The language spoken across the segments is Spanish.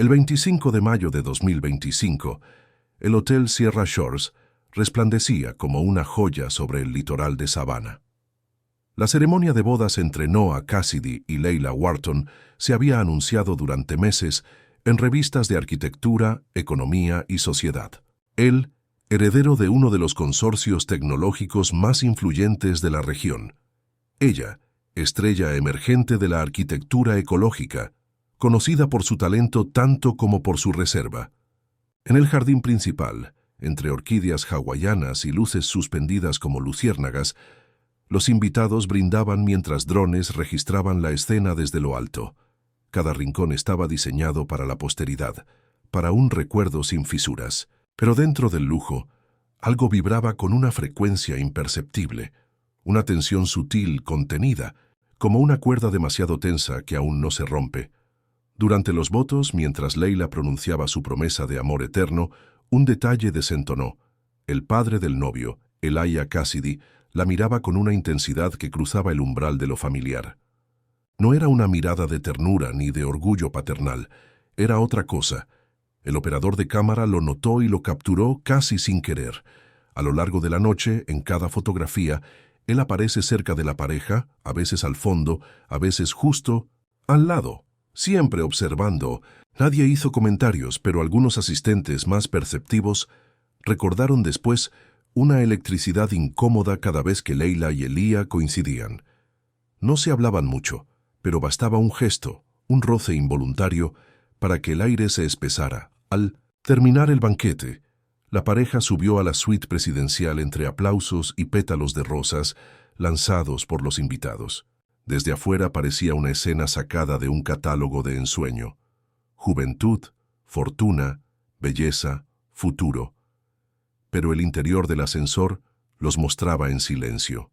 El 25 de mayo de 2025, el Hotel Sierra Shores resplandecía como una joya sobre el litoral de Savannah. La ceremonia de bodas entre Noah Cassidy y Leila Wharton se había anunciado durante meses en revistas de arquitectura, economía y sociedad. Él, heredero de uno de los consorcios tecnológicos más influyentes de la región. Ella, estrella emergente de la arquitectura ecológica, conocida por su talento tanto como por su reserva. En el jardín principal, entre orquídeas hawaianas y luces suspendidas como luciérnagas, los invitados brindaban mientras drones registraban la escena desde lo alto. Cada rincón estaba diseñado para la posteridad, para un recuerdo sin fisuras. Pero dentro del lujo, algo vibraba con una frecuencia imperceptible, una tensión sutil, contenida, como una cuerda demasiado tensa que aún no se rompe. Durante los votos, mientras Leila pronunciaba su promesa de amor eterno, un detalle desentonó. El padre del novio, Elijah Cassidy, la miraba con una intensidad que cruzaba el umbral de lo familiar. No era una mirada de ternura ni de orgullo paternal, era otra cosa. El operador de cámara lo notó y lo capturó casi sin querer. A lo largo de la noche, en cada fotografía, él aparece cerca de la pareja, a veces al fondo, a veces justo al lado, siempre observando. Nadie hizo comentarios, pero algunos asistentes más perceptivos recordaron después una electricidad incómoda cada vez que Leila y Elijah coincidían. No se hablaban mucho, pero bastaba un gesto, un roce involuntario, para que el aire se espesara. Al terminar el banquete, la pareja subió a la suite presidencial entre aplausos y pétalos de rosas lanzados por los invitados. Desde afuera parecía una escena sacada de un catálogo de ensueño. Juventud, fortuna, belleza, futuro. Pero el interior del ascensor los mostraba en silencio.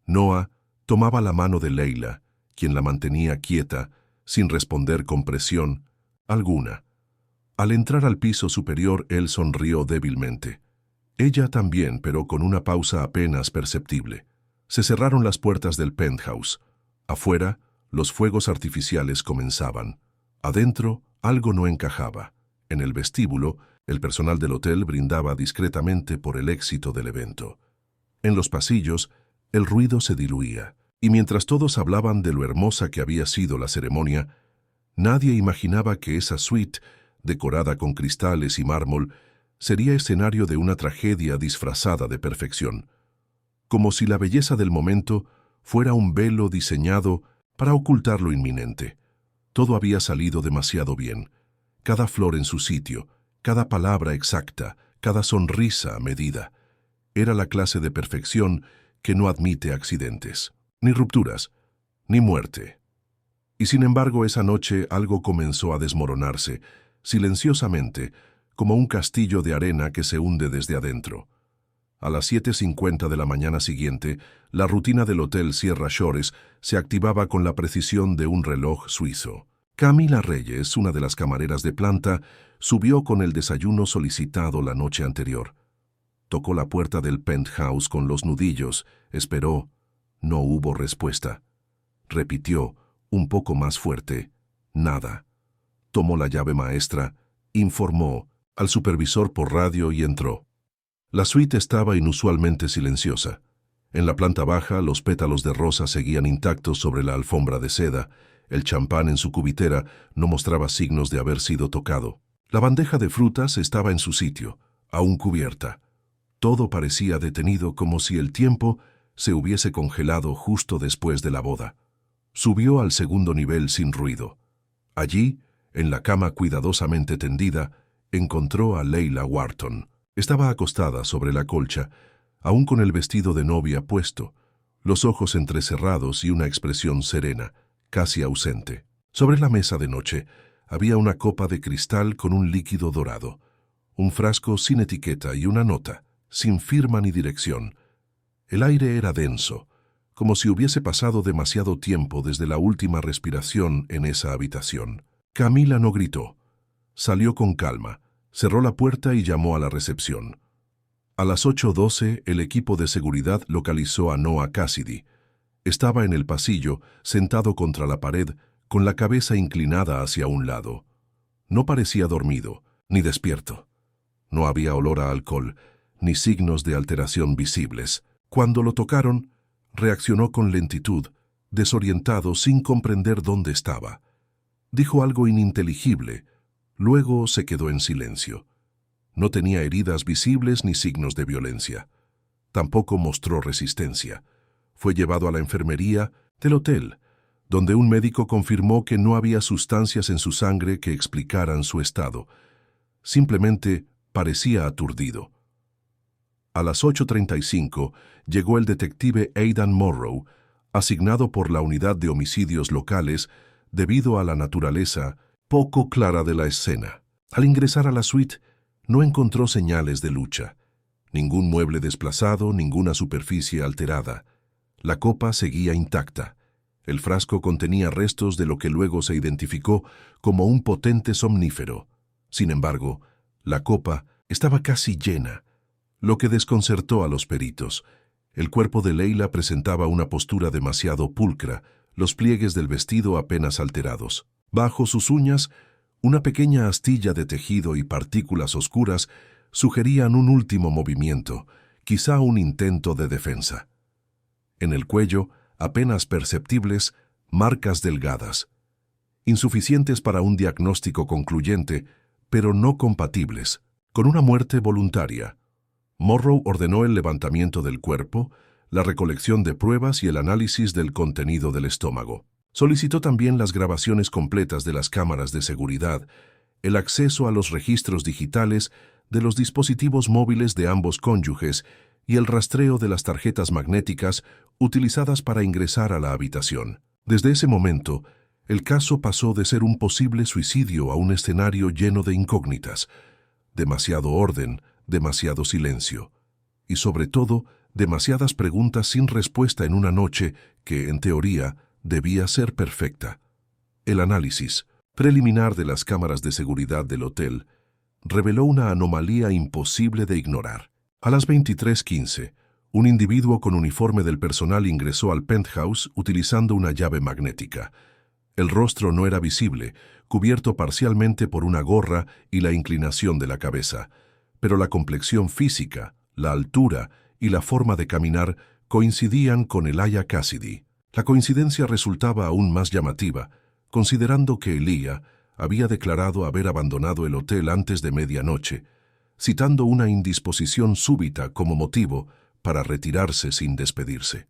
Noah tomaba la mano de Leila, quien la mantenía quieta, sin responder con presión alguna. Al entrar al piso superior, él sonrió débilmente. Ella también, pero con una pausa apenas perceptible. Se cerraron las puertas del penthouse. Afuera, los fuegos artificiales comenzaban. Adentro, algo no encajaba. En el vestíbulo, el personal del hotel brindaba discretamente por el éxito del evento. En los pasillos, el ruido se diluía, y mientras todos hablaban de lo hermosa que había sido la ceremonia, nadie imaginaba que esa suite, decorada con cristales y mármol, sería escenario de una tragedia disfrazada de perfección. Como si la belleza del momento fuera un velo diseñado para ocultar lo inminente. Todo había salido demasiado bien. Cada flor en su sitio, cada palabra exacta, cada sonrisa a medida. Era la clase de perfección que no admite accidentes, ni rupturas, ni muerte. Y sin embargo, esa noche algo comenzó a desmoronarse, silenciosamente, como un castillo de arena que se hunde desde adentro. A las 7:50 de la mañana siguiente, la rutina del Hotel Sierra Shores se activaba con la precisión de un reloj suizo. Camila Reyes, una de las camareras de planta, subió con el desayuno solicitado la noche anterior. Tocó la puerta del penthouse con los nudillos, esperó. No hubo respuesta. Repitió, un poco más fuerte, nada. Tomó la llave maestra, informó al supervisor por radio y entró. La suite estaba inusualmente silenciosa. En la planta baja, los pétalos de rosa seguían intactos sobre la alfombra de seda. El champán en su cubitera no mostraba signos de haber sido tocado. La bandeja de frutas estaba en su sitio, aún cubierta. Todo parecía detenido, como si el tiempo se hubiese congelado justo después de la boda. Subió al segundo nivel sin ruido. Allí, en la cama cuidadosamente tendida, encontró a Leila Wharton. Estaba acostada sobre la colcha, aún con el vestido de novia puesto, los ojos entrecerrados y una expresión serena, casi ausente. Sobre la mesa de noche había una copa de cristal con un líquido dorado, un frasco sin etiqueta y una nota, sin firma ni dirección. El aire era denso, como si hubiese pasado demasiado tiempo desde la última respiración en esa habitación. Camila no gritó. Salió con calma, cerró la puerta y llamó a la recepción. A las 8:12, el equipo de seguridad localizó a Noah Cassidy. Estaba en el pasillo, sentado contra la pared, con la cabeza inclinada hacia un lado. No parecía dormido, ni despierto. No había olor a alcohol, ni signos de alteración visibles. Cuando lo tocaron, reaccionó con lentitud, desorientado sin comprender dónde estaba. Dijo algo ininteligible, luego se quedó en silencio. No tenía heridas visibles ni signos de violencia. Tampoco mostró resistencia. Fue llevado a la enfermería del hotel, donde un médico confirmó que no había sustancias en su sangre que explicaran su estado. Simplemente parecía aturdido. A las 8:35 llegó el detective Aidan Morrow, asignado por la unidad de homicidios locales debido a la naturaleza poco clara de la escena. Al ingresar a la suite, no encontró señales de lucha. Ningún mueble desplazado, ninguna superficie alterada. La copa seguía intacta. El frasco contenía restos de lo que luego se identificó como un potente somnífero. Sin embargo, la copa estaba casi llena, lo que desconcertó a los peritos. El cuerpo de Leila presentaba una postura demasiado pulcra, los pliegues del vestido apenas alterados. Bajo sus uñas, una pequeña astilla de tejido y partículas oscuras sugerían un último movimiento, quizá un intento de defensa. En el cuello, apenas perceptibles, marcas delgadas, insuficientes para un diagnóstico concluyente, pero no compatibles con una muerte voluntaria. Morrow ordenó el levantamiento del cuerpo, la recolección de pruebas y el análisis del contenido del estómago. Solicitó también las grabaciones completas de las cámaras de seguridad, el acceso a los registros digitales de los dispositivos móviles de ambos cónyuges y el rastreo de las tarjetas magnéticas utilizadas para ingresar a la habitación. Desde ese momento, el caso pasó de ser un posible suicidio a un escenario lleno de incógnitas. Demasiado orden, demasiado silencio. Y sobre todo, demasiadas preguntas sin respuesta en una noche que, en teoría, debía ser perfecta. El análisis preliminar de las cámaras de seguridad del hotel reveló una anomalía imposible de ignorar. A las 23:15, un individuo con uniforme del personal ingresó al penthouse utilizando una llave magnética. El rostro no era visible, cubierto parcialmente por una gorra y la inclinación de la cabeza, pero la complexión física, la altura y la forma de caminar coincidían con Elijah Cassidy. La coincidencia resultaba aún más llamativa, considerando que Elijah había declarado haber abandonado el hotel antes de medianoche, citando una indisposición súbita como motivo para retirarse sin despedirse.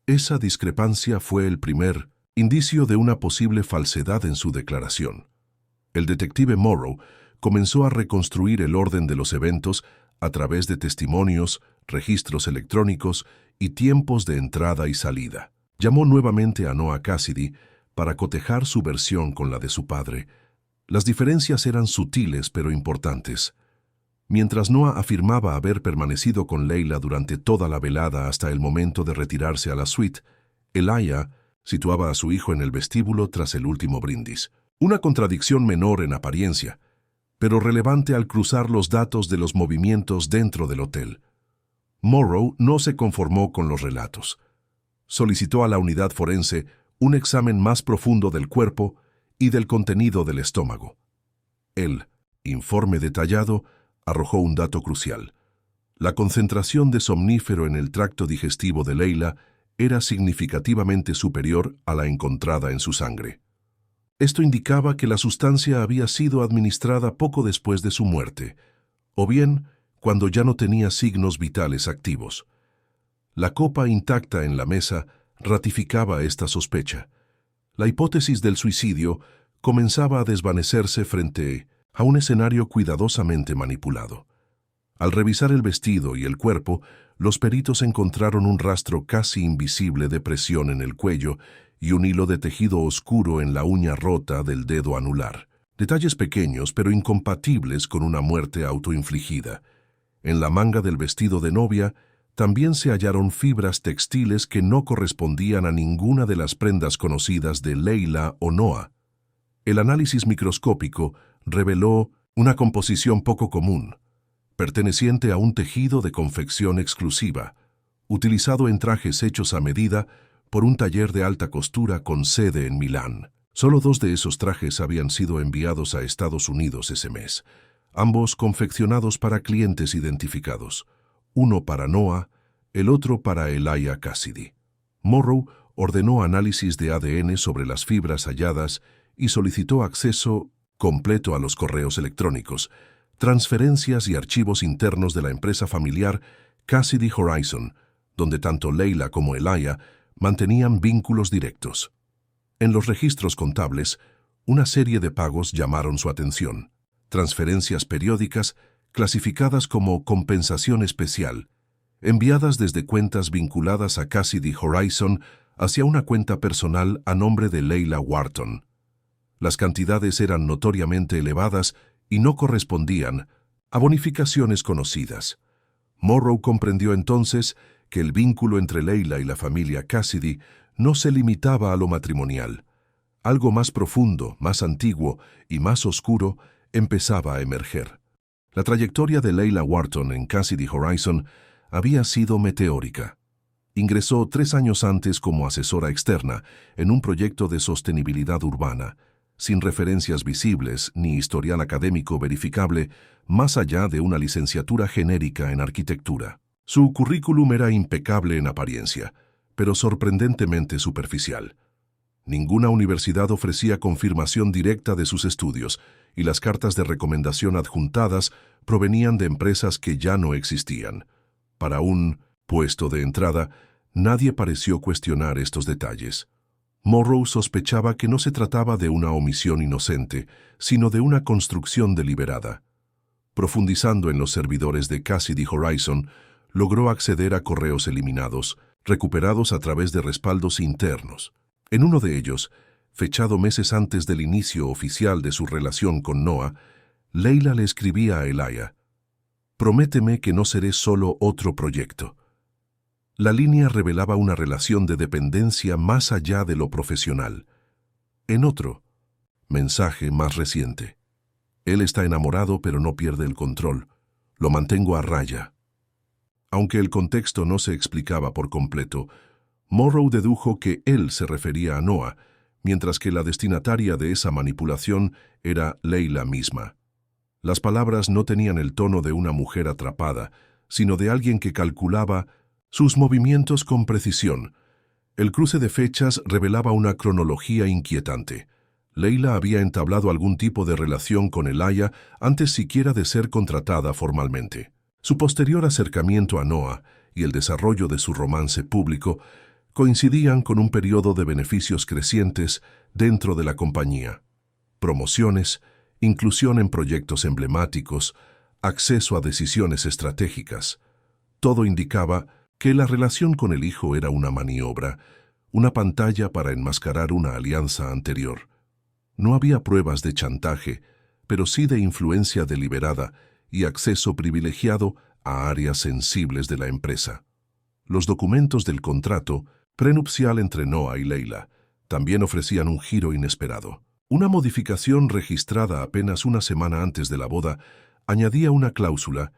Esa discrepancia fue el primer indicio de una posible falsedad en su declaración. El detective Morrow comenzó a reconstruir el orden de los eventos a través de testimonios, registros electrónicos y tiempos de entrada y salida. Llamó nuevamente a Noah Cassidy para cotejar su versión con la de su padre. Las diferencias eran sutiles pero importantes. Mientras Noah afirmaba haber permanecido con Leila durante toda la velada hasta el momento de retirarse a la suite, Elijah situaba a su hijo en el vestíbulo tras el último brindis. Una contradicción menor en apariencia, pero relevante al cruzar los datos de los movimientos dentro del hotel. Morrow no se conformó con los relatos. Solicitó a la unidad forense un examen más profundo del cuerpo y del contenido del estómago. El informe detallado arrojó un dato crucial. La concentración de somnífero en el tracto digestivo de Leila era significativamente superior a la encontrada en su sangre. Esto indicaba que la sustancia había sido administrada poco después de su muerte, o bien cuando ya no tenía signos vitales activos. La copa intacta en la mesa ratificaba esta sospecha. La hipótesis del suicidio comenzaba a desvanecerse frente a un escenario cuidadosamente manipulado. Al revisar el vestido y el cuerpo, los peritos encontraron un rastro casi invisible de presión en el cuello y un hilo de tejido oscuro en la uña rota del dedo anular. Detalles pequeños pero incompatibles con una muerte autoinfligida. En la manga del vestido de novia también se hallaron fibras textiles que no correspondían a ninguna de las prendas conocidas de Leila o Noah. El análisis microscópico reveló una composición poco común, perteneciente a un tejido de confección exclusiva, utilizado en trajes hechos a medida por un taller de alta costura con sede en Milán. Solo 2 de esos trajes habían sido enviados a Estados Unidos ese mes, ambos confeccionados para clientes identificados, uno para Noah, el otro para Elijah Cassidy. Morrow ordenó análisis de ADN sobre las fibras halladas y solicitó acceso completo a los correos electrónicos, transferencias y archivos internos de la empresa familiar Cassidy Horizon, donde tanto Leila como Elijah mantenían vínculos directos. En los registros contables, una serie de pagos llamaron su atención. Transferencias periódicas clasificadas como compensación especial, enviadas desde cuentas vinculadas a Cassidy Horizon hacia una cuenta personal a nombre de Leila Wharton. Las cantidades eran notoriamente elevadas y no correspondían a bonificaciones conocidas. Morrow comprendió entonces que el vínculo entre Leila y la familia Cassidy no se limitaba a lo matrimonial. Algo más profundo, más antiguo y más oscuro empezaba a emerger. La trayectoria de Leila Wharton en Cassidy Horizon había sido meteórica. Ingresó 3 años antes como asesora externa en un proyecto de sostenibilidad urbana, sin referencias visibles ni historial académico verificable, más allá de una licenciatura genérica en arquitectura. Su currículum era impecable en apariencia, pero sorprendentemente superficial. Ninguna universidad ofrecía confirmación directa de sus estudios, y las cartas de recomendación adjuntadas provenían de empresas que ya no existían. Para un puesto de entrada, nadie pareció cuestionar estos detalles. Morrow sospechaba que no se trataba de una omisión inocente, sino de una construcción deliberada. Profundizando en los servidores de Cassidy Horizon, logró acceder a correos eliminados, recuperados a través de respaldos internos. En uno de ellos, fechado meses antes del inicio oficial de su relación con Noah, Leila le escribía a Elijah: «Prométeme que no seré solo otro proyecto». La línea revelaba una relación de dependencia más allá de lo profesional. En otro mensaje más reciente: «Él está enamorado pero no pierde el control. Lo mantengo a raya». Aunque el contexto no se explicaba por completo, Morrow dedujo que él se refería a Noah, mientras que la destinataria de esa manipulación era Leila misma. Las palabras no tenían el tono de una mujer atrapada, sino de alguien que calculaba sus movimientos con precisión. El cruce de fechas revelaba una cronología inquietante. Leila había entablado algún tipo de relación con Elijah antes siquiera de ser contratada formalmente. Su posterior acercamiento a Noah y el desarrollo de su romance público coincidían con un periodo de beneficios crecientes dentro de la compañía. Promociones, inclusión en proyectos emblemáticos, acceso a decisiones estratégicas. Todo indicaba que la relación con el hijo era una maniobra, una pantalla para enmascarar una alianza anterior. No había pruebas de chantaje, pero sí de influencia deliberada y acceso privilegiado a áreas sensibles de la empresa. Los documentos del contrato prenupcial entre Noah y Leila también ofrecían un giro inesperado. Una modificación registrada apenas una semana antes de la boda añadía una cláusula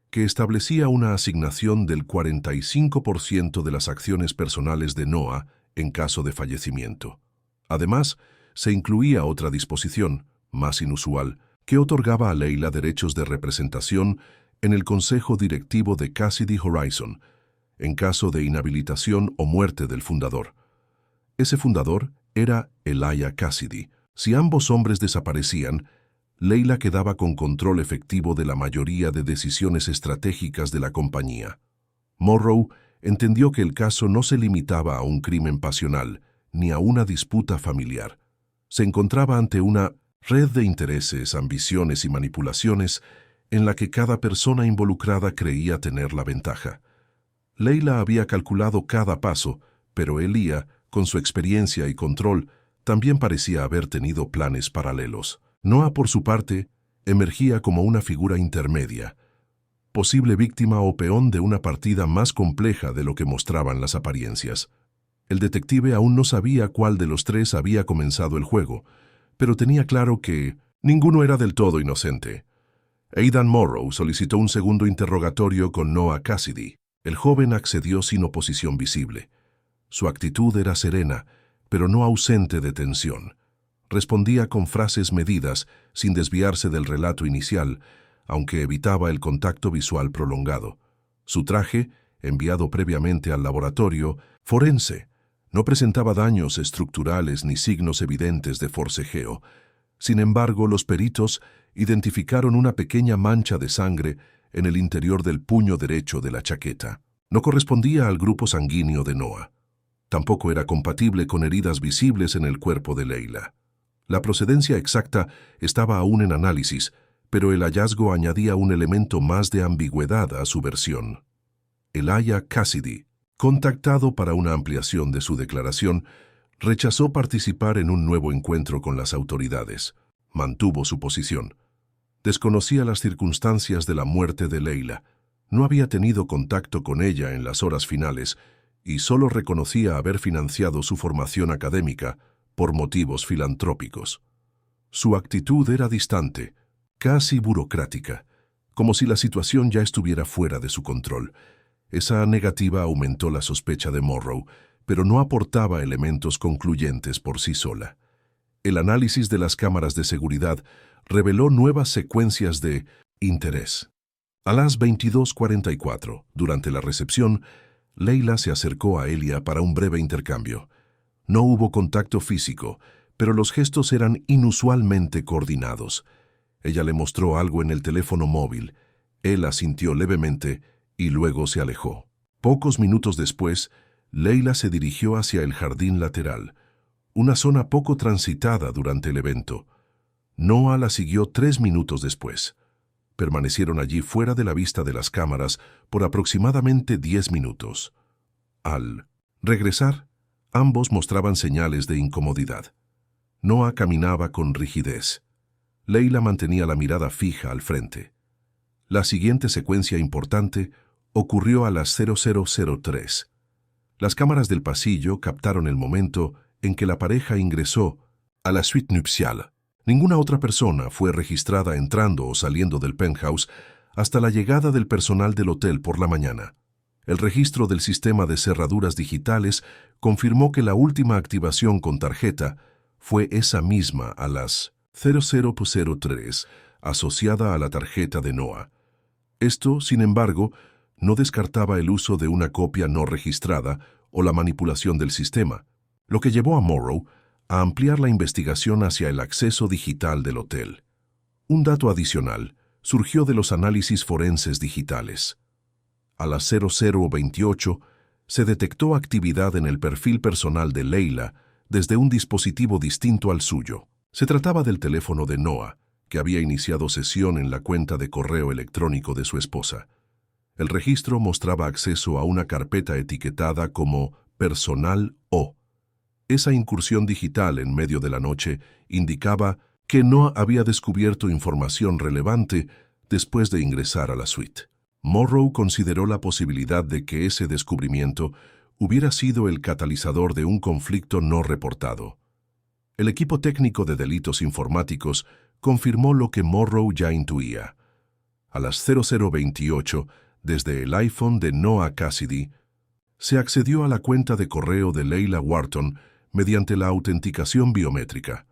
que establecía una asignación del 45% de las acciones personales de Noah en caso de fallecimiento. Además, se incluía otra disposición, más inusual, que otorgaba a Leila derechos de representación en el consejo directivo de Cassidy Horizon, en caso de inhabilitación o muerte del fundador. Ese fundador era Elijah Cassidy. Si ambos hombres desaparecían, Leila quedaba con control efectivo de la mayoría de decisiones estratégicas de la compañía. Morrow entendió que el caso no se limitaba a un crimen pasional, ni a una disputa familiar. Se encontraba ante una red de intereses, ambiciones y manipulaciones en la que cada persona involucrada creía tener la ventaja. Leila había calculado cada paso, pero Elijah, con su experiencia y control, también parecía haber tenido planes paralelos. Noah, por su parte, emergía como una figura intermedia, posible víctima o peón de una partida más compleja de lo que mostraban las apariencias. El detective aún no sabía cuál de los tres había comenzado el juego, pero tenía claro que ninguno era del todo inocente. Aidan Morrow solicitó un segundo interrogatorio con Noah Cassidy. El joven accedió sin oposición visible. Su actitud era serena, pero no ausente de tensión. Respondía con frases medidas, sin desviarse del relato inicial, aunque evitaba el contacto visual prolongado. Su traje, enviado previamente al laboratorio forense, no presentaba daños estructurales ni signos evidentes de forcejeo. Sin embargo, los peritos identificaron una pequeña mancha de sangre en el interior del puño derecho de la chaqueta. No correspondía al grupo sanguíneo de Noah. Tampoco era compatible con heridas visibles en el cuerpo de Leila. La procedencia exacta estaba aún en análisis, pero el hallazgo añadía un elemento más de ambigüedad a su versión. Elijah Cassidy, contactado para una ampliación de su declaración, rechazó participar en un nuevo encuentro con las autoridades. Mantuvo su posición. Desconocía las circunstancias de la muerte de Leila. No había tenido contacto con ella en las horas finales y solo reconocía haber financiado su formación académica por motivos filantrópicos. Su actitud era distante, casi burocrática, como si la situación ya estuviera fuera de su control. Esa negativa aumentó la sospecha de Morrow, pero no aportaba elementos concluyentes por sí sola. El análisis de las cámaras de seguridad reveló nuevas secuencias de interés. A las 22:44, durante la recepción, Leila se acercó a Elia para un breve intercambio. No hubo contacto físico, pero los gestos eran inusualmente coordinados. Ella le mostró algo en el teléfono móvil. Él asintió levemente y luego se alejó. Pocos minutos después, Leila se dirigió hacia el jardín lateral, una zona poco transitada durante el evento. Noah la siguió 3 minutos después. Permanecieron allí fuera de la vista de las cámaras por aproximadamente 10 minutos. Al regresar, ambos mostraban señales de incomodidad. Noah caminaba con rigidez. Leila mantenía la mirada fija al frente. La siguiente secuencia importante ocurrió a las 00:03. Las cámaras del pasillo captaron el momento en que la pareja ingresó a la suite nupcial. Ninguna otra persona fue registrada entrando o saliendo del penthouse hasta la llegada del personal del hotel por la mañana. El registro del sistema de cerraduras digitales confirmó que la última activación con tarjeta fue esa misma a las 00:03, asociada a la tarjeta de Noah. Esto, sin embargo, no descartaba el uso de una copia no registrada o la manipulación del sistema, lo que llevó a Morrow a ampliar la investigación hacia el acceso digital del hotel. Un dato adicional surgió de los análisis forenses digitales. A las 00:28 se detectó actividad en el perfil personal de Leila desde un dispositivo distinto al suyo. Se trataba del teléfono de Noah, que había iniciado sesión en la cuenta de correo electrónico de su esposa. El registro mostraba acceso a una carpeta etiquetada como Personal O. Esa incursión digital en medio de la noche indicaba que Noah había descubierto información relevante después de ingresar a la suite. Morrow consideró la posibilidad de que ese descubrimiento hubiera sido el catalizador de un conflicto no reportado. El equipo técnico de delitos informáticos confirmó lo que Morrow ya intuía. A las 00:28, desde el iPhone de Noah Cassidy, se accedió a la cuenta de correo de Leila Wharton mediante la autenticación biométrica.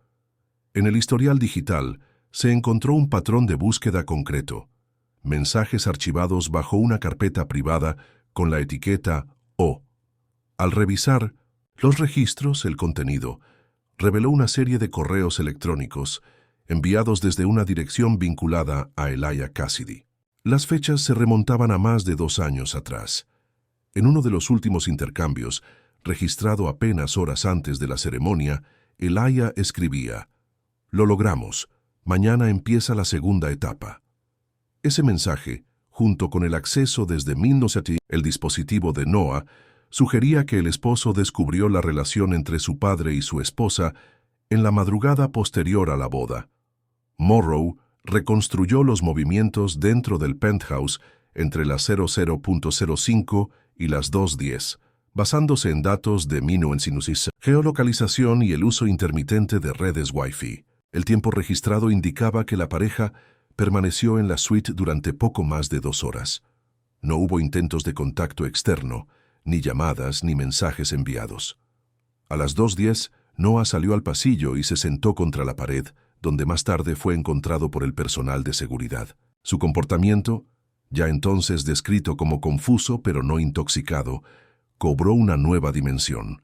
En el historial digital se encontró un patrón de búsqueda concreto: mensajes archivados bajo una carpeta privada con la etiqueta O. Al revisar los registros, el contenido reveló una serie de correos electrónicos enviados desde una dirección vinculada a Elijah Cassidy. Las fechas se remontaban a más de 2 años atrás. En uno de los últimos intercambios, registrado apenas horas antes de la ceremonia, Elijah escribía: «Lo logramos. Mañana empieza la segunda etapa». Ese mensaje, junto con el acceso desde 1990 el dispositivo de Noah, sugería que el esposo descubrió la relación entre su padre y su esposa en la madrugada posterior a la boda. Morrow reconstruyó los movimientos dentro del penthouse entre las 00:05 y las 2:10, basándose en datos de minuensinusis, geolocalización y el uso intermitente de redes Wi-Fi. El tiempo registrado indicaba que la pareja permaneció en la suite durante poco más de 2 horas. No hubo intentos de contacto externo, ni llamadas ni mensajes enviados. A las 2:10, Noah salió al pasillo y se sentó contra la pared, donde más tarde fue encontrado por el personal de seguridad. Su comportamiento, ya entonces descrito como confuso pero no intoxicado, cobró una nueva dimensión.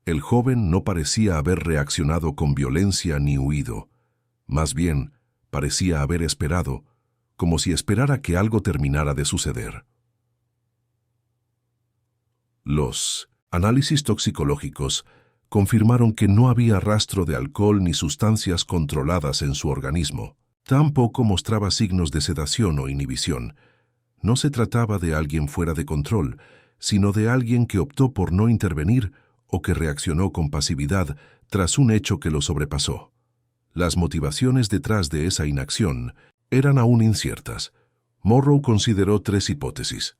El joven no parecía haber reaccionado con violencia ni huido. Más bien, parecía haber esperado, como si esperara que algo terminara de suceder. Los análisis toxicológicos confirmaron que no había rastro de alcohol ni sustancias controladas en su organismo. Tampoco mostraba signos de sedación o inhibición. No se trataba de alguien fuera de control, sino de alguien que optó por no intervenir o que reaccionó con pasividad tras un hecho que lo sobrepasó. Las motivaciones detrás de esa inacción eran aún inciertas. Morrow consideró 3 hipótesis.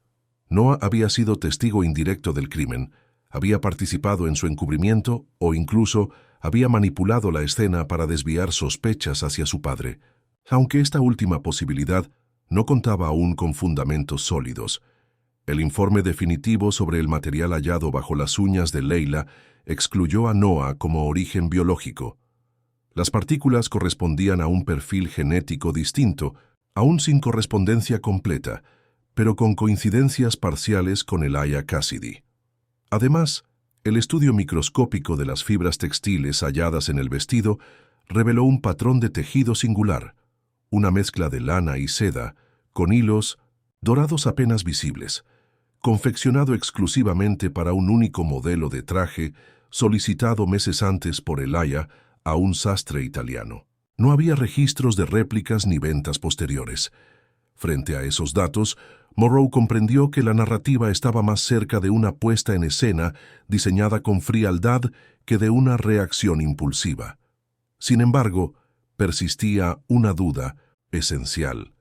Noah había sido testigo indirecto del crimen, había participado en su encubrimiento o incluso había manipulado la escena para desviar sospechas hacia su padre. Aunque esta última posibilidad no contaba aún con fundamentos sólidos. El informe definitivo sobre el material hallado bajo las uñas de Leila excluyó a Noah como origen biológico. Las partículas correspondían a un perfil genético distinto, aún sin correspondencia completa, pero con coincidencias parciales con Elijah Cassidy. Además, el estudio microscópico de las fibras textiles halladas en el vestido reveló un patrón de tejido singular, una mezcla de lana y seda, con hilos dorados apenas visibles, confeccionado exclusivamente para un único modelo de traje solicitado meses antes por Elijah a un sastre italiano. No había registros de réplicas ni ventas posteriores. Frente a esos datos, Morrow comprendió que la narrativa estaba más cerca de una puesta en escena diseñada con frialdad que de una reacción impulsiva. Sin embargo, persistía una duda esencial.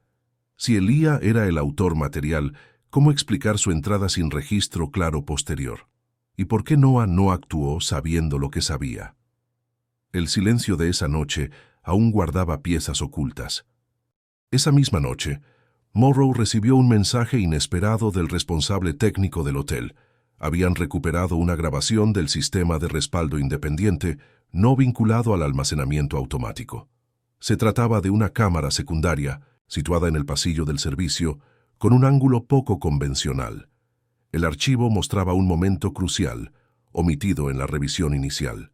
Si Elijah era el autor material, ¿cómo explicar su entrada sin registro claro posterior? ¿Y por qué Noah no actuó sabiendo lo que sabía? El silencio de esa noche aún guardaba piezas ocultas. Esa misma noche, Morrow recibió un mensaje inesperado del responsable técnico del hotel. Habían recuperado una grabación del sistema de respaldo independiente no vinculado al almacenamiento automático. Se trataba de una cámara secundaria, situada en el pasillo del servicio, con un ángulo poco convencional. El archivo mostraba un momento crucial, omitido en la revisión inicial.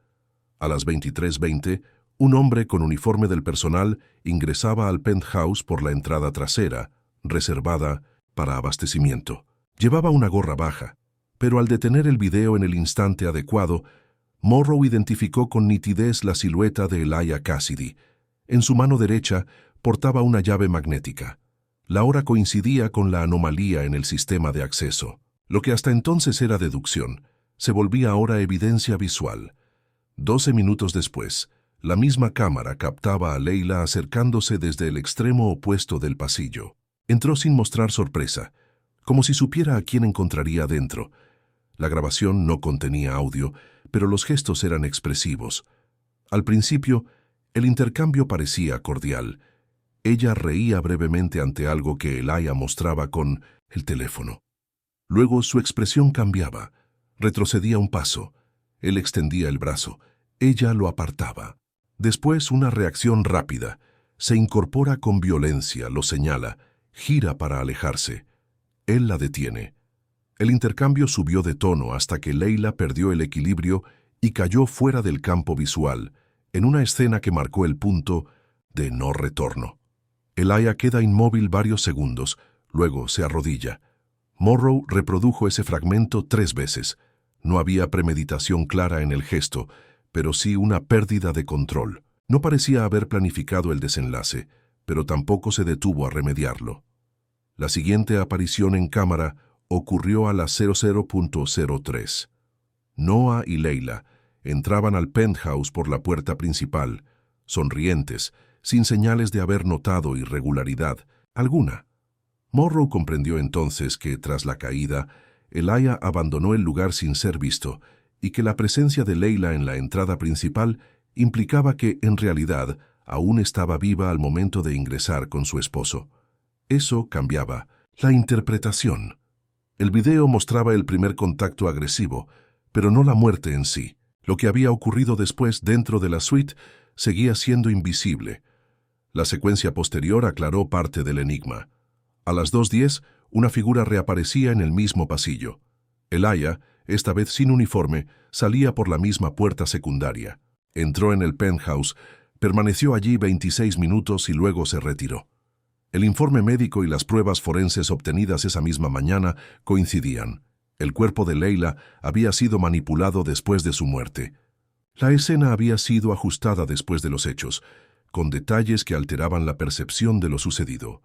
A las 23:20, un hombre con uniforme del personal ingresaba al penthouse por la entrada trasera, reservada para abastecimiento. Llevaba una gorra baja, pero al detener el video en el instante adecuado, Morrow identificó con nitidez la silueta de Elijah Cassidy. En su mano derecha portaba una llave magnética. La hora coincidía con la anomalía en el sistema de acceso. Lo que hasta entonces era deducción, se volvía ahora evidencia visual. 12 minutos después, la misma cámara captaba a Leila acercándose desde el extremo opuesto del pasillo. Entró sin mostrar sorpresa, como si supiera a quién encontraría adentro. La grabación no contenía audio, pero los gestos eran expresivos. Al principio, el intercambio parecía cordial. Ella reía brevemente ante algo que Elijah mostraba con el teléfono. Luego su expresión cambiaba. Retrocedía un paso. Él extendía el brazo. Ella lo apartaba. Después una reacción rápida. Se incorpora con violencia, lo señala. Gira para alejarse. Él la detiene. El intercambio subió de tono hasta que Leila perdió el equilibrio y cayó fuera del campo visual, en una escena que marcó el punto de no retorno. Elijah queda inmóvil varios segundos, luego se arrodilla. Morrow reprodujo ese fragmento 3 veces. No había premeditación clara en el gesto, pero sí una pérdida de control. No parecía haber planificado el desenlace, pero tampoco se detuvo a remediarlo. La siguiente aparición en cámara ocurrió a las 00:03. Noah y Leila entraban al penthouse por la puerta principal, sonrientes, sin señales de haber notado irregularidad alguna. Morrow comprendió entonces que, tras la caída, Elijah abandonó el lugar sin ser visto y que la presencia de Leila en la entrada principal implicaba que, en realidad, aún estaba viva al momento de ingresar con su esposo. Eso cambiaba la interpretación. El video mostraba el primer contacto agresivo, pero no la muerte en sí. Lo que había ocurrido después dentro de la suite seguía siendo invisible. La secuencia posterior aclaró parte del enigma. A las 2:10, una figura reaparecía en el mismo pasillo. Elijah, esta vez sin uniforme, salía por la misma puerta secundaria. Entró en el penthouse, permaneció allí 26 minutos y luego se retiró. El informe médico y las pruebas forenses obtenidas esa misma mañana coincidían. El cuerpo de Leila había sido manipulado después de su muerte. La escena había sido ajustada después de los hechos, con detalles que alteraban la percepción de lo sucedido.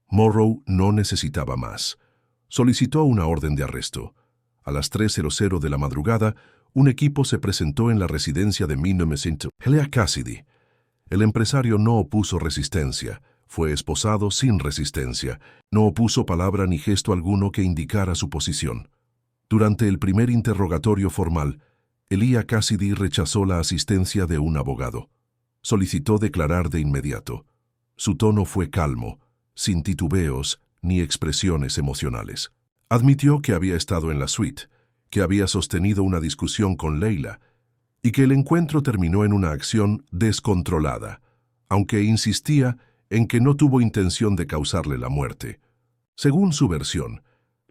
Morrow no necesitaba más. Solicitó una orden de arresto. A las 3:00 de la madrugada, un equipo se presentó en la residencia de Elijah Cassidy. El empresario no opuso resistencia. Fue esposado sin resistencia. No opuso palabra ni gesto alguno que indicara su posición. Durante el primer interrogatorio formal, Elijah Cassidy rechazó la asistencia de un abogado. Solicitó declarar de inmediato. Su tono fue calmo, sin titubeos ni expresiones emocionales. Admitió que había estado en la suite, que había sostenido una discusión con Leila y que el encuentro terminó en una acción descontrolada, aunque insistía en que no tuvo intención de causarle la muerte. Según su versión,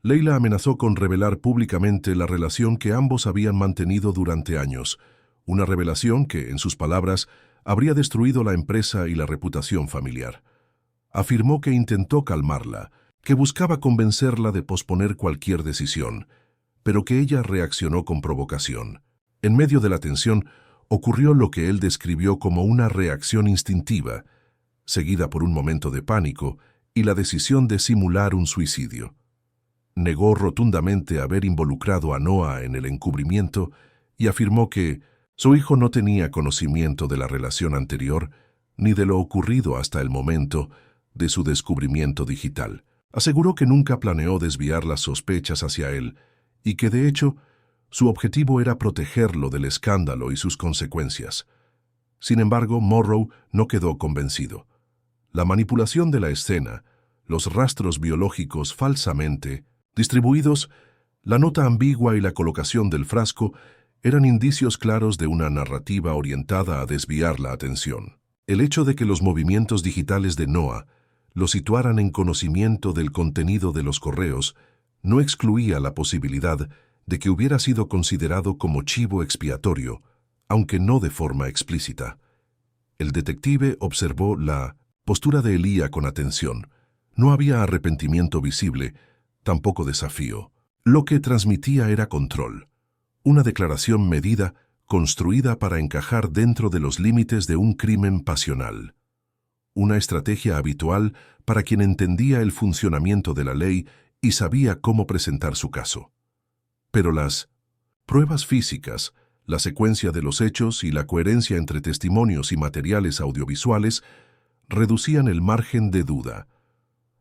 Leila amenazó con revelar públicamente la relación que ambos habían mantenido durante años, una revelación que, en sus palabras, habría destruido la empresa y la reputación familiar. Afirmó que intentó calmarla, que buscaba convencerla de posponer cualquier decisión, pero que ella reaccionó con provocación. En medio de la tensión, ocurrió lo que él describió como una reacción instintiva, seguida por un momento de pánico y la decisión de simular un suicidio. Negó rotundamente haber involucrado a Noah en el encubrimiento y afirmó que su hijo no tenía conocimiento de la relación anterior ni de lo ocurrido hasta el momento de su descubrimiento digital. Aseguró que nunca planeó desviar las sospechas hacia él y que, de hecho, su objetivo era protegerlo del escándalo y sus consecuencias. Sin embargo, Morrow no quedó convencido. La manipulación de la escena, los rastros biológicos falsamente distribuidos, la nota ambigua y la colocación del frasco eran indicios claros de una narrativa orientada a desviar la atención. El hecho de que los movimientos digitales de Noah lo situaran en conocimiento del contenido de los correos no excluía la posibilidad de que hubiera sido considerado como chivo expiatorio, aunque no de forma explícita. El detective observó la postura de Elijah con atención. No había arrepentimiento visible, tampoco desafío. Lo que transmitía era control. Una declaración medida, construida para encajar dentro de los límites de un crimen pasional. Una estrategia habitual para quien entendía el funcionamiento de la ley y sabía cómo presentar su caso. Pero las pruebas físicas, la secuencia de los hechos y la coherencia entre testimonios y materiales audiovisuales reducían el margen de duda.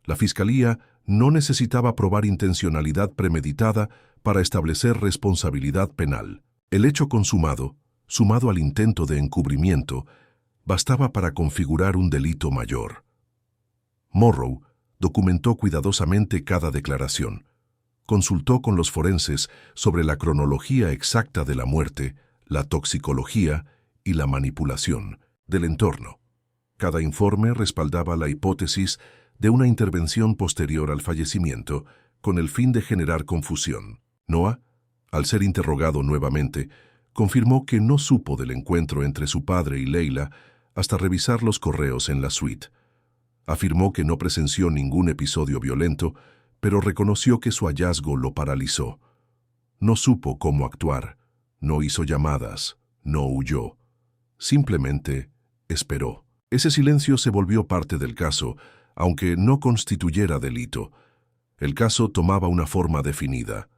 La Fiscalía no necesitaba probar intencionalidad premeditada para establecer responsabilidad penal. El hecho consumado, sumado al intento de encubrimiento, bastaba para configurar un delito mayor. Morrow documentó cuidadosamente cada declaración. Consultó con los forenses sobre la cronología exacta de la muerte, la toxicología y la manipulación del entorno. Cada informe respaldaba la hipótesis de una intervención posterior al fallecimiento con el fin de generar confusión. Noah, al ser interrogado nuevamente, confirmó que no supo del encuentro entre su padre y Leila hasta revisar los correos en la suite. Afirmó que no presenció ningún episodio violento, pero reconoció que su hallazgo lo paralizó. No supo cómo actuar, no hizo llamadas, no huyó. Simplemente esperó. Ese silencio se volvió parte del caso, aunque no constituyera delito. El caso tomaba una forma definida.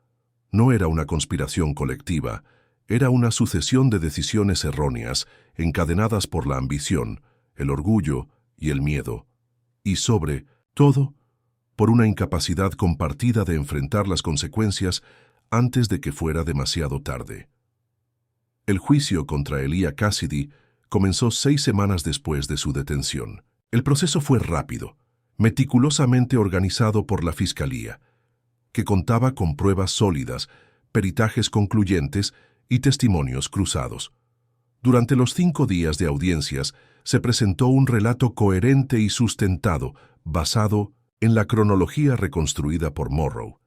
No era una conspiración colectiva, era una sucesión de decisiones erróneas, encadenadas por la ambición, el orgullo y el miedo. Y sobre todo, por una incapacidad compartida de enfrentar las consecuencias antes de que fuera demasiado tarde. El juicio contra Elijah Cassidy comenzó 6 semanas después de su detención. El proceso fue rápido, meticulosamente organizado por la Fiscalía, que contaba con pruebas sólidas, peritajes concluyentes y testimonios cruzados. Durante los 5 días de audiencias, se presentó un relato coherente y sustentado, basado en la cronología reconstruida por Morrow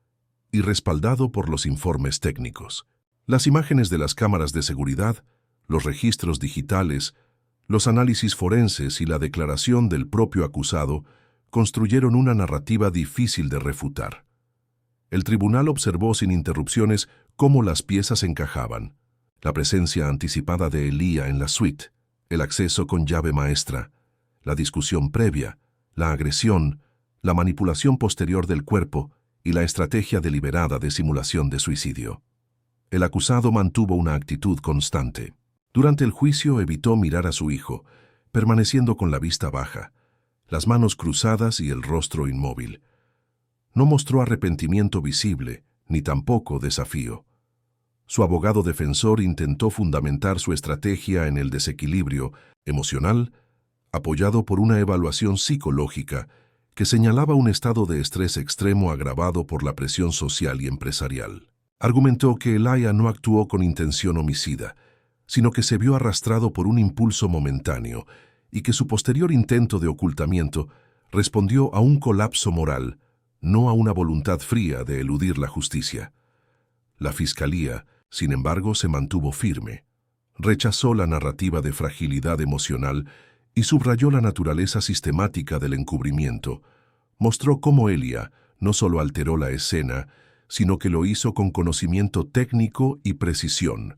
y respaldado por los informes técnicos. Las imágenes de las cámaras de seguridad, los registros digitales, los análisis forenses y la declaración del propio acusado construyeron una narrativa difícil de refutar. El tribunal observó sin interrupciones cómo las piezas encajaban: la presencia anticipada de Elijah en la suite, el acceso con llave maestra, la discusión previa, la agresión, la manipulación posterior del cuerpo y la estrategia deliberada de simulación de suicidio. El acusado mantuvo una actitud constante. Durante el juicio evitó mirar a su hijo, permaneciendo con la vista baja, las manos cruzadas y el rostro inmóvil. No mostró arrepentimiento visible, ni tampoco desafío. Su abogado defensor intentó fundamentar su estrategia en el desequilibrio emocional, apoyado por una evaluación psicológica que señalaba un estado de estrés extremo agravado por la presión social y empresarial. Argumentó que Elijah no actuó con intención homicida, sino que se vio arrastrado por un impulso momentáneo y que su posterior intento de ocultamiento respondió a un colapso moral, no a una voluntad fría de eludir la justicia. La fiscalía, sin embargo, se mantuvo firme. Rechazó la narrativa de fragilidad emocional y subrayó la naturaleza sistemática del encubrimiento. Mostró cómo Elijah no solo alteró la escena, sino que lo hizo con conocimiento técnico y precisión.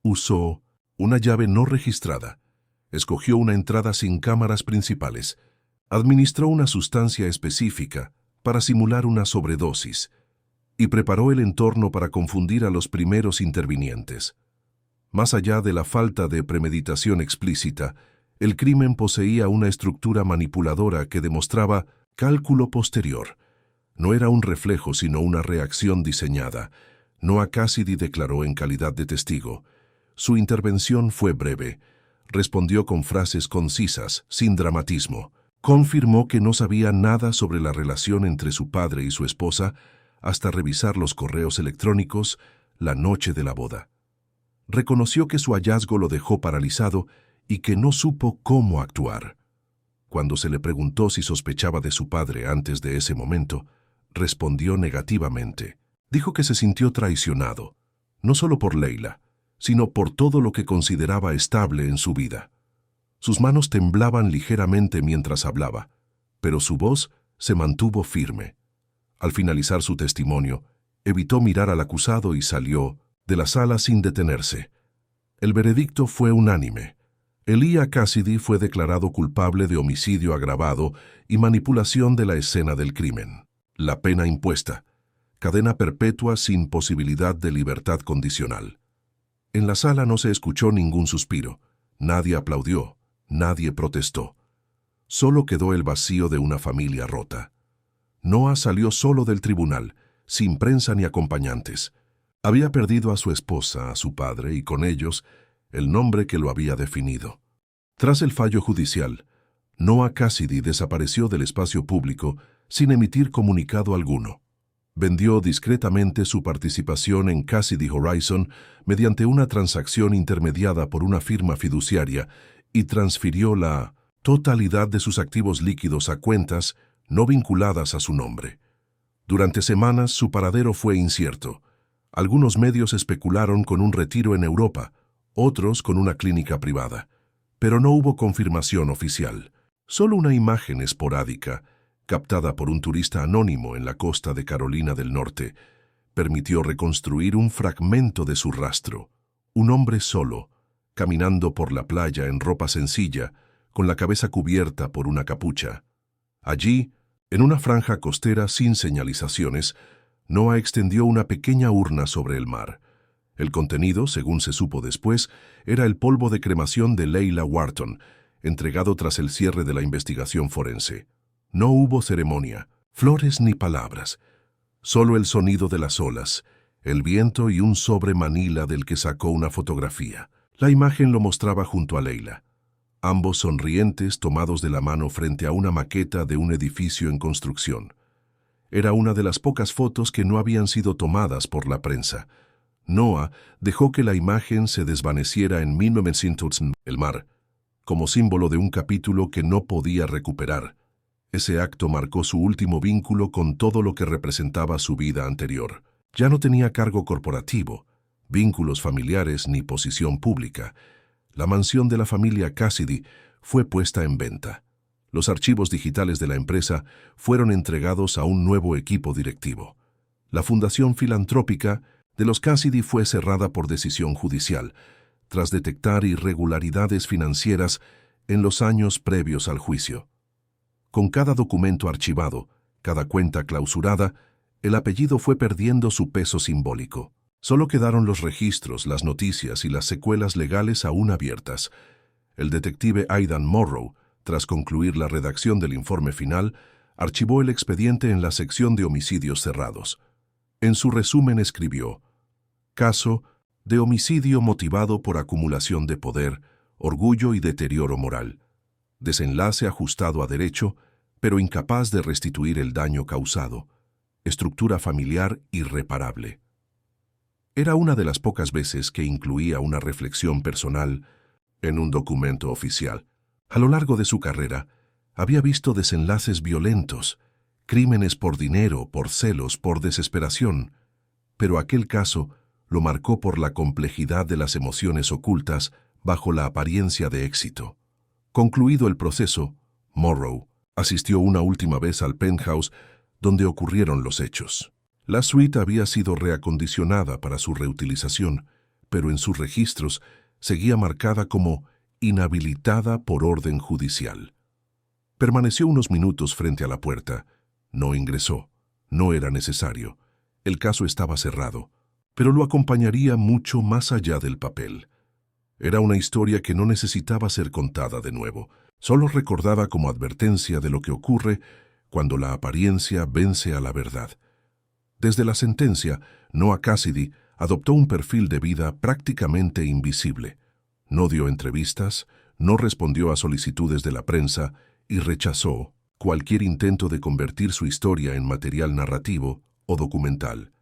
Usó una llave no registrada, escogió una entrada sin cámaras principales, administró una sustancia específica para simular una sobredosis y preparó el entorno para confundir a los primeros intervinientes. Más allá de la falta de premeditación explícita, el crimen poseía una estructura manipuladora que demostraba cálculo posterior. No era un reflejo, sino una reacción diseñada. Noah Cassidy declaró en calidad de testigo. Su intervención fue breve. Respondió con frases concisas, sin dramatismo. Confirmó que no sabía nada sobre la relación entre su padre y su esposa hasta revisar los correos electrónicos la noche de la boda. Reconoció que su hallazgo lo dejó paralizado y que no supo cómo actuar. Cuando se le preguntó si sospechaba de su padre antes de ese momento, respondió negativamente. Dijo que se sintió traicionado, no solo por Leila, sino por todo lo que consideraba estable en su vida. Sus manos temblaban ligeramente mientras hablaba, pero su voz se mantuvo firme. Al finalizar su testimonio, evitó mirar al acusado y salió de la sala sin detenerse. El veredicto fue unánime. Elijah Cassidy fue declarado culpable de homicidio agravado y manipulación de la escena del crimen. La pena impuesta: cadena perpetua sin posibilidad de libertad condicional. En la sala no se escuchó ningún suspiro, nadie aplaudió, nadie protestó. Solo quedó el vacío de una familia rota. Noah salió solo del tribunal, sin prensa ni acompañantes. Había perdido a su esposa, a su padre y con ellos el nombre que lo había definido. Tras el fallo judicial, Noah Cassidy desapareció del espacio público sin emitir comunicado alguno. Vendió discretamente su participación en Cassidy Horizon mediante una transacción intermediada por una firma fiduciaria y transfirió la totalidad de sus activos líquidos a cuentas no vinculadas a su nombre. Durante semanas su paradero fue incierto. Algunos medios especularon con un retiro en Europa, otros con una clínica privada. Pero no hubo confirmación oficial. Solo una imagen esporádica, captada por un turista anónimo en la costa de Carolina del Norte, permitió reconstruir un fragmento de su rastro. Un hombre solo, caminando por la playa en ropa sencilla, con la cabeza cubierta por una capucha. Allí, en una franja costera sin señalizaciones, Noah extendió una pequeña urna sobre el mar. El contenido, según se supo después, era el polvo de cremación de Leila Wharton, entregado tras el cierre de la investigación forense. No hubo ceremonia, flores ni palabras, solo el sonido de las olas, el viento y un sobre manila del que sacó una fotografía. La imagen lo mostraba junto a Leila, ambos sonrientes, tomados de la mano frente a una maqueta de un edificio en construcción. Era una de las pocas fotos que no habían sido tomadas por la prensa. Noah dejó que la imagen se desvaneciera en 1900, el mar, como símbolo de un capítulo que no podía recuperar. Ese acto marcó su último vínculo con todo lo que representaba su vida anterior. Ya no tenía cargo corporativo, vínculos familiares ni posición pública. La mansión de la familia Cassidy fue puesta en venta. Los archivos digitales de la empresa fueron entregados a un nuevo equipo directivo. La fundación filantrópica de los Cassidy fue cerrada por decisión judicial, tras detectar irregularidades financieras en los años previos al juicio. Con cada documento archivado, cada cuenta clausurada, el apellido fue perdiendo su peso simbólico. Solo quedaron los registros, las noticias y las secuelas legales aún abiertas. El detective Aidan Morrow, tras concluir la redacción del informe final, archivó el expediente en la sección de homicidios cerrados. En su resumen escribió: caso de homicidio motivado por acumulación de poder, orgullo y deterioro moral. Desenlace ajustado a derecho, pero incapaz de restituir el daño causado. Estructura familiar irreparable. Era una de las pocas veces que incluía una reflexión personal en un documento oficial. A lo largo de su carrera, había visto desenlaces violentos, crímenes por dinero, por celos, por desesperación, pero aquel caso lo marcó por la complejidad de las emociones ocultas bajo la apariencia de éxito. Concluido el proceso, Morrow asistió una última vez al penthouse donde ocurrieron los hechos. La suite había sido reacondicionada para su reutilización, pero en sus registros seguía marcada como inhabilitada por orden judicial. Permaneció unos minutos frente a la puerta. No ingresó. No era necesario. El caso estaba cerrado, pero lo acompañaría mucho más allá del papel. Era una historia que no necesitaba ser contada de nuevo, solo recordada como advertencia de lo que ocurre cuando la apariencia vence a la verdad. Desde la sentencia, Noah Cassidy adoptó un perfil de vida prácticamente invisible. No dio entrevistas, no respondió a solicitudes de la prensa y rechazó cualquier intento de convertir su historia en material narrativo o documental.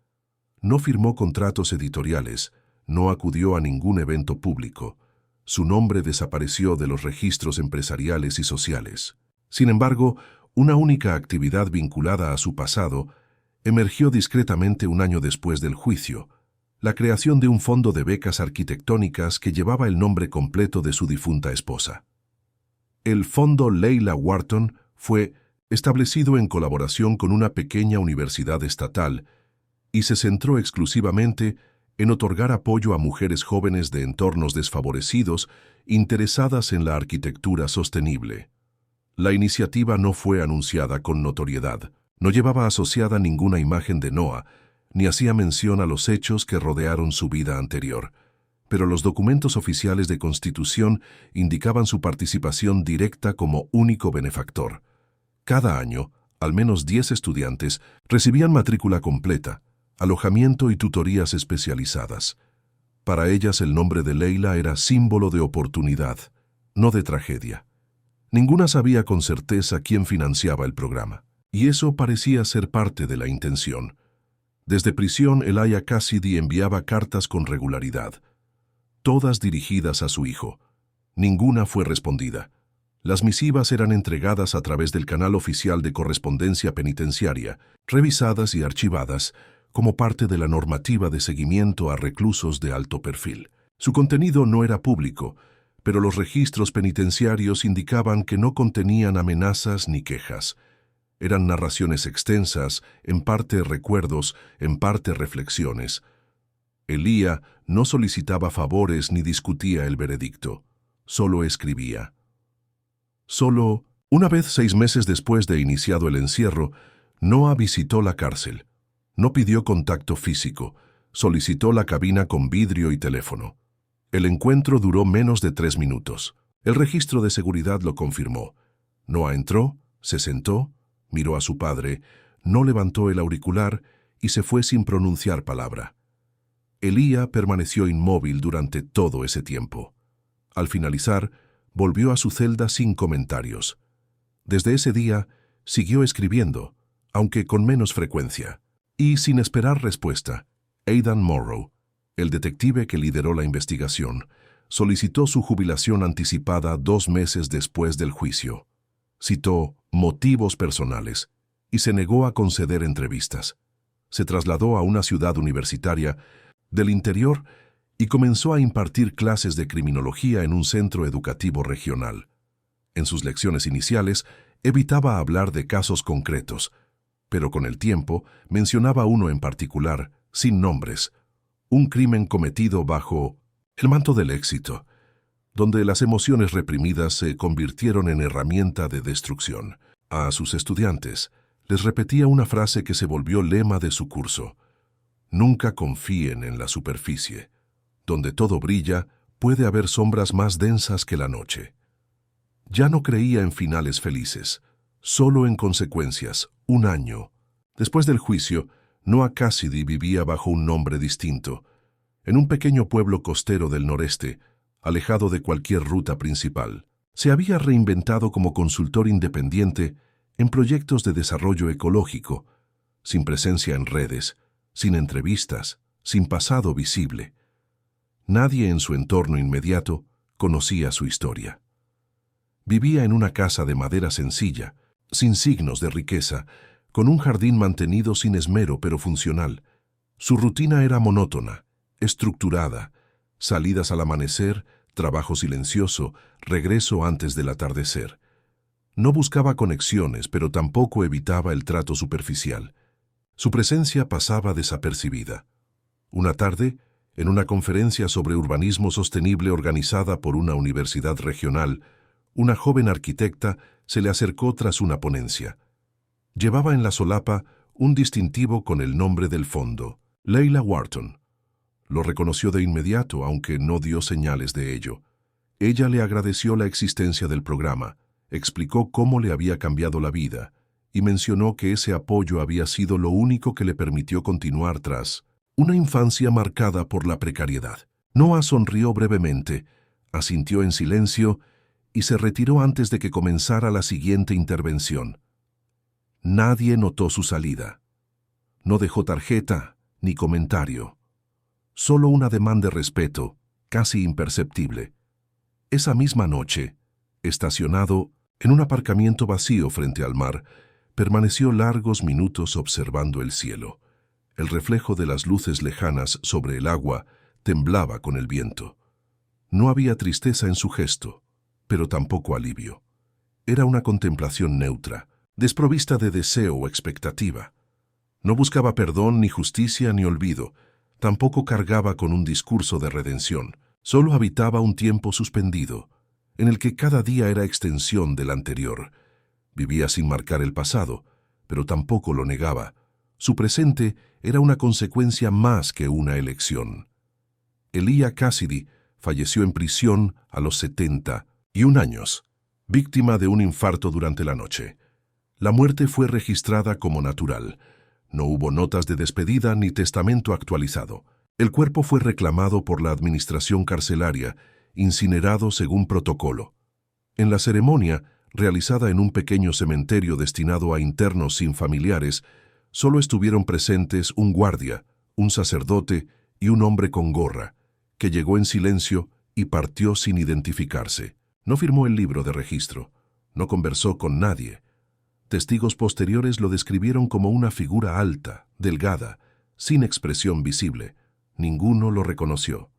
No firmó contratos editoriales, no acudió a ningún evento público. Su nombre desapareció de los registros empresariales y sociales. Sin embargo, una única actividad vinculada a su pasado emergió discretamente un año después del juicio: la creación de un fondo de becas arquitectónicas que llevaba el nombre completo de su difunta esposa. El Fondo Leila Wharton fue establecido en colaboración con una pequeña universidad estatal y se centró exclusivamente en otorgar apoyo a mujeres jóvenes de entornos desfavorecidos interesadas en la arquitectura sostenible. La iniciativa no fue anunciada con notoriedad, no llevaba asociada ninguna imagen de Noah, ni hacía mención a los hechos que rodearon su vida anterior, pero los documentos oficiales de constitución indicaban su participación directa como único benefactor. Cada año, al menos 10 estudiantes recibían matrícula completa, alojamiento y tutorías especializadas. Para ellas el nombre de Leila era símbolo de oportunidad, no de tragedia. Ninguna sabía con certeza quién financiaba el programa, y eso parecía ser parte de la intención. Desde prisión, Elijah Cassidy enviaba cartas con regularidad, todas dirigidas a su hijo. Ninguna fue respondida. Las misivas eran entregadas a través del canal oficial de correspondencia penitenciaria, revisadas y archivadas como parte de la normativa de seguimiento a reclusos de alto perfil. Su contenido no era público, pero los registros penitenciarios indicaban que no contenían amenazas ni quejas. Eran narraciones extensas, en parte recuerdos, en parte reflexiones. Elijah no solicitaba favores ni discutía el veredicto, solo escribía. Solo una vez 6 meses después de iniciado el encierro, Noah visitó la cárcel. No pidió contacto físico, solicitó la cabina con vidrio y teléfono. El encuentro duró menos de 3 minutos. El registro de seguridad lo confirmó. Noah entró, se sentó, miró a su padre, no levantó el auricular y se fue sin pronunciar palabra. Elijah permaneció inmóvil durante todo ese tiempo. Al finalizar, volvió a su celda sin comentarios. Desde ese día, siguió escribiendo, aunque con menos frecuencia. Y sin esperar respuesta, Aidan Morrow El detective que lideró la investigación solicitó su jubilación anticipada 2 meses después del juicio. Citó motivos personales y se negó a conceder entrevistas. Se trasladó a una ciudad universitaria del interior y comenzó a impartir clases de criminología en un centro educativo regional. En sus lecciones iniciales, evitaba hablar de casos concretos, pero con el tiempo mencionaba uno en particular, sin nombres, un crimen cometido bajo el manto del éxito, donde las emociones reprimidas se convirtieron en herramienta de destrucción. A sus estudiantes les repetía una frase que se volvió lema de su curso: nunca confíen en la superficie. Donde todo brilla, puede haber sombras más densas que la noche. Ya no creía en finales felices, solo en consecuencias. 1 año después del juicio, Noah Cassidy vivía bajo un nombre distinto, en un pequeño pueblo costero del noreste, alejado de cualquier ruta principal. Se había reinventado como consultor independiente en proyectos de desarrollo ecológico, sin presencia en redes, sin entrevistas, sin pasado visible. Nadie en su entorno inmediato conocía su historia. Vivía en una casa de madera sencilla, sin signos de riqueza, con un jardín mantenido sin esmero pero funcional. Su rutina era monótona, estructurada: salidas al amanecer, trabajo silencioso, regreso antes del atardecer. No buscaba conexiones, pero tampoco evitaba el trato superficial. Su presencia pasaba desapercibida. Una tarde, en una conferencia sobre urbanismo sostenible organizada por una universidad regional, una joven arquitecta se le acercó tras una ponencia. Llevaba en la solapa un distintivo con el nombre del fondo: Leila Wharton. Lo reconoció de inmediato, aunque no dio señales de ello. Ella le agradeció la existencia del programa, explicó cómo le había cambiado la vida y mencionó que ese apoyo había sido lo único que le permitió continuar tras una infancia marcada por la precariedad. Noah sonrió brevemente, asintió en silencio y se retiró antes de que comenzara la siguiente intervención. Nadie notó su salida. No dejó tarjeta ni comentario. Solo un ademán de respeto, casi imperceptible. Esa misma noche, estacionado en un aparcamiento vacío frente al mar, permaneció largos minutos observando el cielo. El reflejo de las luces lejanas sobre el agua temblaba con el viento. No había tristeza en su gesto, pero tampoco alivio. Era una contemplación neutra, desprovista de deseo o expectativa. No buscaba perdón, ni justicia, ni olvido. Tampoco cargaba con un discurso de redención. Solo habitaba un tiempo suspendido, en el que cada día era extensión del anterior. Vivía sin marcar el pasado, pero tampoco lo negaba. Su presente era una consecuencia más que una elección. Elijah Cassidy falleció en prisión a los 71 años, víctima de un infarto durante la noche. La muerte fue registrada como natural. No hubo notas de despedida ni testamento actualizado. El cuerpo fue reclamado por la administración carcelaria, incinerado según protocolo. En la ceremonia, realizada en un pequeño cementerio destinado a internos sin familiares, solo estuvieron presentes un guardia, un sacerdote y un hombre con gorra, que llegó en silencio y partió sin identificarse. No firmó el libro de registro, no conversó con nadie. Testigos posteriores lo describieron como una figura alta, delgada, sin expresión visible. Ninguno lo reconoció.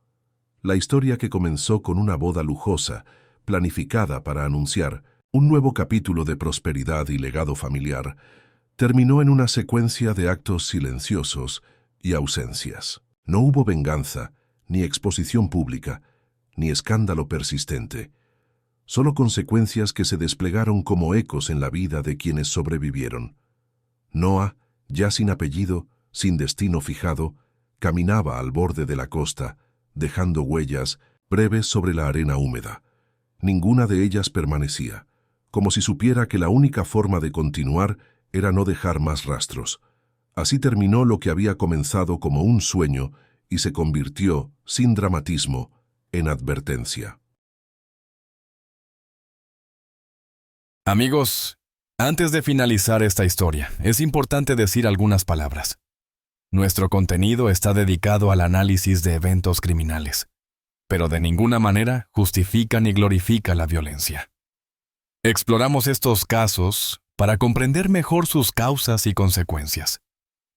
La historia, que comenzó con una boda lujosa, planificada para anunciar un nuevo capítulo de prosperidad y legado familiar, terminó en una secuencia de actos silenciosos y ausencias. No hubo venganza, ni exposición pública, ni escándalo persistente. Solo consecuencias que se desplegaron como ecos en la vida de quienes sobrevivieron. Noah, ya sin apellido, sin destino fijado, caminaba al borde de la costa, dejando huellas breves sobre la arena húmeda. Ninguna de ellas permanecía, como si supiera que la única forma de continuar era no dejar más rastros. Así terminó lo que había comenzado como un sueño y se convirtió, sin dramatismo, en advertencia. Amigos, antes de finalizar esta historia, es importante decir algunas palabras. Nuestro contenido está dedicado al análisis de eventos criminales, pero de ninguna manera justifica ni glorifica la violencia. Exploramos estos casos para comprender mejor sus causas y consecuencias.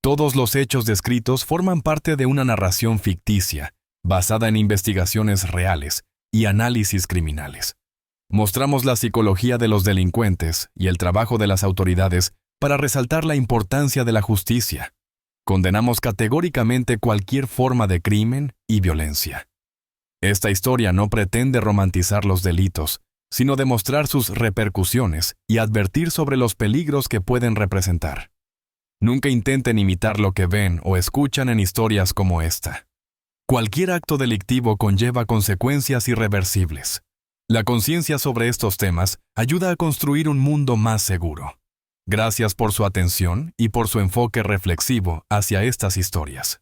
Todos los hechos descritos forman parte de una narración ficticia, basada en investigaciones reales y análisis criminales. Mostramos la psicología de los delincuentes y el trabajo de las autoridades para resaltar la importancia de la justicia. Condenamos categóricamente cualquier forma de crimen y violencia. Esta historia no pretende romantizar los delitos, sino demostrar sus repercusiones y advertir sobre los peligros que pueden representar. Nunca intenten imitar lo que ven o escuchan en historias como esta. Cualquier acto delictivo conlleva consecuencias irreversibles. La conciencia sobre estos temas ayuda a construir un mundo más seguro. Gracias por su atención y por su enfoque reflexivo hacia estas historias.